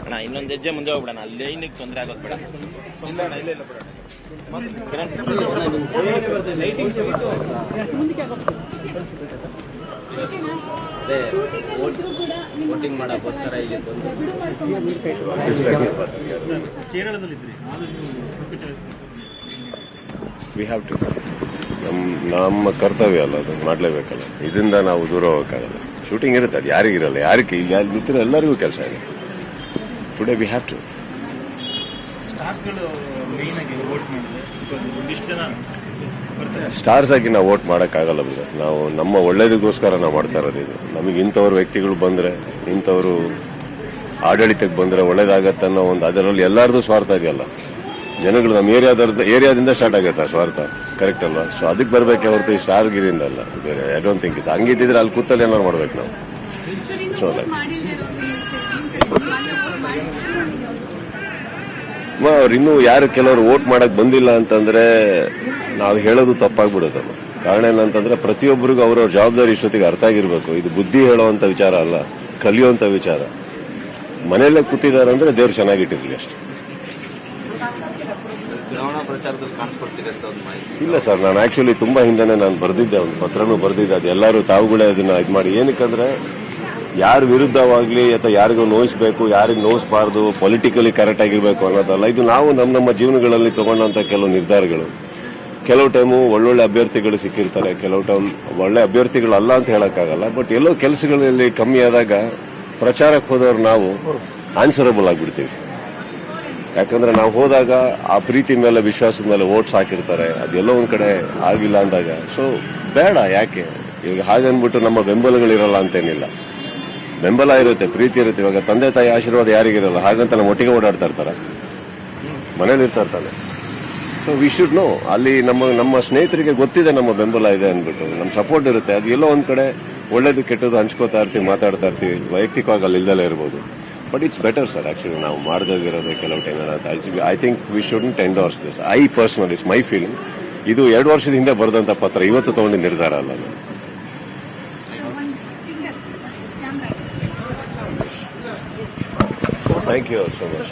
ಅಣ್ಣ ಇನ್ನೊಂದು ಹೆಜ್ಜೆ ಮುಂದೆ ಹೋಗ್ಬಿಡಣ, ಅಲ್ಲಿ ಲೈನಿಗೆ ತೊಂದರೆ ಆಗೋದು ಬೇಡ. ವೋಟಿಂಗ್ ಮಾಡೋಕ್ಕೋಸ್ಕರ ಇಲ್ಲಿ ವಿ ಹ್ಯಾವ್ ಟು, ನಮ್ಮ ಕರ್ತವ್ಯ ಅಲ್ಲ, ಅದು ಮಾಡಲೇಬೇಕಲ್ಲ. ಇದರಿಂದ ನಾವು ದೂರ ಹೋಗೋಕ್ಕಾಗಲ್ಲ. ಶೂಟಿಂಗ್ ಇರುತ್ತೆ, ಅದು ಯಾರಿಗಿರಲ್ಲ, ಯಾರಿಗೆ ಇಲ್ಲಿ ಯಾರು ನಿಂತಿರೋ ಎಲ್ಲರಿಗೂ ಕೆಲಸ ಇದೆ. Today we have to. Stars ಆಗಿ ನಾವು ವೋಟ್ ಮಾಡೋಕ್ಕಾಗಲ್ಲ ಬಿಡ. ನಾವು ನಮ್ಮ ಒಳ್ಳೇದಕ್ಕೋಸ್ಕರ ನಾವು ಮಾಡ್ತಾ ಇರೋದು ಇದು. ನಮಗೆ ಇಂಥವ್ರು ವ್ಯಕ್ತಿಗಳು ಬಂದರೆ, ಇಂಥವ್ರು ಆಡಳಿತಕ್ಕೆ ಬಂದರೆ ಒಳ್ಳೇದಾಗತ್ತೆ ಅನ್ನೋ ಒಂದು, ಅದರಲ್ಲಿ ಎಲ್ಲರದು ಸ್ವಾರ್ಥ ಇದೆಯಲ್ಲ. ಜನಗಳು ನಮ್ಮ ಏರಿಯಾದಿಂದ ಸ್ಟಾರ್ಟ್ ಆಗುತ್ತೆ ಸ್ವಾರ್ಥ, ಕರೆಕ್ಟ್ ಅಲ್ವಾ? ಸೊ ಅದಕ್ಕೆ ಬರಬೇಕೆ ಹೊರತು ಈ ಸ್ಟಾರ್ ಗಿರಿಂದ ಅಲ್ಲ. ಬೇರೆ ಐ ಡೋಂಟ್ ಥಿಂಕ್ ಇಟ್ಸ್ ಹಂಗಿದ್ದಿದ್ರೆ ಅಲ್ಲಿ ಕೂತಲ್ಲಿ ಏನಾರು ಮಾಡ್ಬೇಕು ನಾವು. ಸೊ ಅವ್ರು ಇನ್ನೂ ಯಾರು ಕೆಲವರು ವೋಟ್ ಮಾಡಕ್ ಬಂದಿಲ್ಲ ಅಂತಂದ್ರೆ ನಾವು ಹೇಳೋದು ತಪ್ಪಾಗ್ಬಿಡುತ್ತಲ್ಲ. ಕಾರಣ ಏನಂತಂದ್ರೆ ಪ್ರತಿಯೊಬ್ಬರಿಗೂ ಅವ್ರವ್ರ ಜವಾಬ್ದಾರಿ ಇಷ್ಟೊತ್ತಿಗೆ ಅರ್ಥ ಆಗಿರ್ಬೇಕು. ಇದು ಬುದ್ಧಿ ಹೇಳೋವಂಥ ವಿಚಾರ ಅಲ್ಲ, ಕಲಿಯುವಂಥ ವಿಚಾರ. ಮನೆಯಲ್ಲೇ ಕೂತಿದ್ದಾರೆ ಅಂದ್ರೆ ದೇವ್ರು ಚೆನ್ನಾಗಿಟ್ಟಿರ್ಲಿ ಅಷ್ಟೇ. ಇಲ್ಲ ಸರ್, ನಾನು ಆಕ್ಚುಲಿ ತುಂಬಾ ಹಿಂದೆನೆ ನಾನು ಬರ್ದಿದ್ದೆ, ಒಂದು ಪತ್ರನೂ ಬರ್ದಿದ್ದೆ. ಅದು ಎಲ್ಲರೂ ತಾವುಗಳೇ ಅದನ್ನ ಇದು ಮಾಡಿ, ಏನಕ್ಕಂದ್ರೆ ಯಾರ ವಿರುದ್ಧವಾಗ್ಲಿ ಅಥವಾ ಯಾರಿಗೂ ನೋಯಿಸ್ಬೇಕು, ಯಾರಿಗೂ ನೋಯಿಸಬಾರ್ದು, ಪೊಲಿಟಿಕಲಿ ಕರೆಕ್ಟ್ ಆಗಿರ್ಬೇಕು ಅನ್ನೋದಲ್ಲ. ಇದು ನಾವು ನಮ್ಮ ಜೀವನಗಳಲ್ಲಿ ತಗೊಂಡಂತ ಕೆಲವು ನಿರ್ಧಾರಗಳು. ಕೆಲವು ಟೈಮು ಒಳ್ಳೊಳ್ಳೆ ಅಭ್ಯರ್ಥಿಗಳು ಸಿಕ್ಕಿರ್ತಾರೆ, ಕೆಲವು ಟೈಮ್ ಒಳ್ಳೆ ಅಭ್ಯರ್ಥಿಗಳು ಅಲ್ಲ ಅಂತ ಹೇಳಕ್ಕಾಗಲ್ಲ. ಬಟ್ ಎಲ್ಲೋ ಕೆಲಸಗಳಲ್ಲಿ ಕಮ್ಮಿ ಆದಾಗ ಪ್ರಚಾರಕ್ಕೆ ಹೋದವ್ರು ನಾವು ಆನ್ಸರಬಲ್ ಆಗಿಬಿಡ್ತೀವಿ. ಯಾಕಂದ್ರೆ ನಾವು ಹೋದಾಗ ಆ ಪ್ರೀತಿ ಮೇಲೆ, ವಿಶ್ವಾಸದ ಮೇಲೆ ವೋಟ್ಸ್ ಹಾಕಿರ್ತಾರೆ, ಅದೆಲ್ಲೋ ಒಂದ್ ಕಡೆ ಆಗಿಲ್ಲ ಅಂದಾಗ ಸೊ ಬೇಡ. ಯಾಕೆ ಈಗ ಹಾಗನ್ಬಿಟ್ಟು ನಮ್ಮ ಬೆಂಬಲಗಳಿರಲ್ಲ ಅಂತೇನಿಲ್ಲ, ಬೆಂಬಲ ಇರುತ್ತೆ, ಪ್ರೀತಿ ಇರುತ್ತೆ. ಇವಾಗ ತಂದೆ ತಾಯಿ ಆಶೀರ್ವಾದ ಯಾರಿಗಿರಲ್ಲ, ಹಾಗಂತ ನಮ್ಮ ಒಟ್ಟಿಗೆ ಓಡಾಡ್ತಾ ಇರ್ತಾರ, ಮನೇಲಿ ಇರ್ತಾ ಇರ್ತಾನೆ. ಸೊ ವಿ ಶುಡ್ ನೋ, ಅಲ್ಲಿ ನಮ್ಮ ಸ್ನೇಹಿತರಿಗೆ ಗೊತ್ತಿದೆ ನಮ್ಮ ಬೆಂಬಲ ಇದೆ ಅಂದ್ಬಿಟ್ಟು, ನಮ್ಮ ಸಪೋರ್ಟ್ ಇರುತ್ತೆ. ಅದು ಎಲ್ಲೋ ಒಂದ್ ಕಡೆ ಒಳ್ಳೇದು ಕೆಟ್ಟದ್ದು ಹಂಚ್ಕೋತಾ ಇರ್ತೀವಿ, ಮಾತಾಡ್ತಾ ಇರ್ತೀವಿ, ವೈಯಕ್ತಿಕವಾಗಿ ಅಲ್ಲಿ ಇಲ್ದಲೇ ಇರ್ಬೋದು. But it's better sir actually ನಾವು ಮಾಡ್ದಾಗಿರೋದು ಕೆಲವು time. I think we shouldn't endorse this. I personal is my feeling. ಇದು 2 ವರ್ಷದ ಹಿಂದೆ ಬರೆದಂತ ಪತ್ರ, ಇವತ್ತು ತಗೊಂಡು ನಿರ್ಧಾರ ಅಲ್ಲ. Thank you so much.